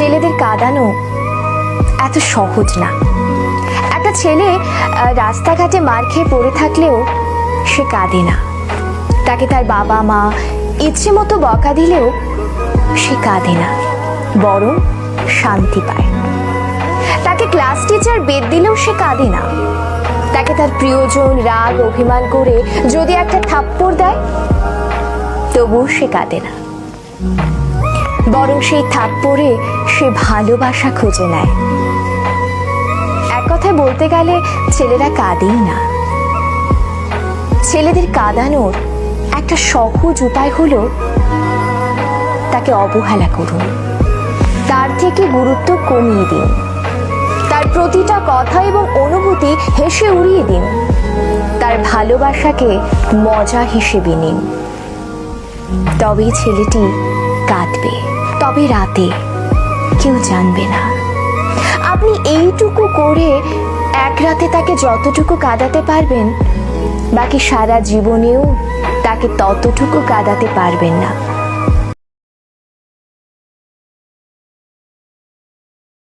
ছেলেদের কাঁদানো এত সহজ না। একটা ছেলে রাস্তাঘাটে মার খেয়ে পড়ে থাকলেও সে কাঁদে না। তাকে তার বাবা মা ইচ্ছে মতো বকা দিলেও সে কাঁদে না, বরং শান্তি পায়। তাকে ক্লাস টিচার বেত দিলেও সে কাঁদে না। তাকে তার প্রিয়জন রাগ অভিমান করে যদি একটা থাপ্পড় দেয় তবুও সে কাঁদে না, বরং সেই থাপ্পড়ে সে ভালোবাসা খুঁজে নেয়। এক কথায় বলতে গেলে ছেলেরা কাঁদেই না। ছেলেদের কাঁদানোর একটা সহজ উপায় হলো তাকে অবহেলা করুন, তার থেকে গুরুত্ব কমিয়ে দিন, তার প্রতিটা কথা এবং অনুভূতি হেসে উড়িয়ে দিন, তার ভালোবাসাকে মজা হিসেবে নিন। তবেই ছেলেটি কাঁদবে, তবে রাতে কেউ জানবে না। আপনি এইটুকু করে এক রাতে তাকে যতটুকু কাঁদাতে পারবেন, বাকি সারা জীবনেও তাকে ততটুকু কাঁদাতে পারবেন না।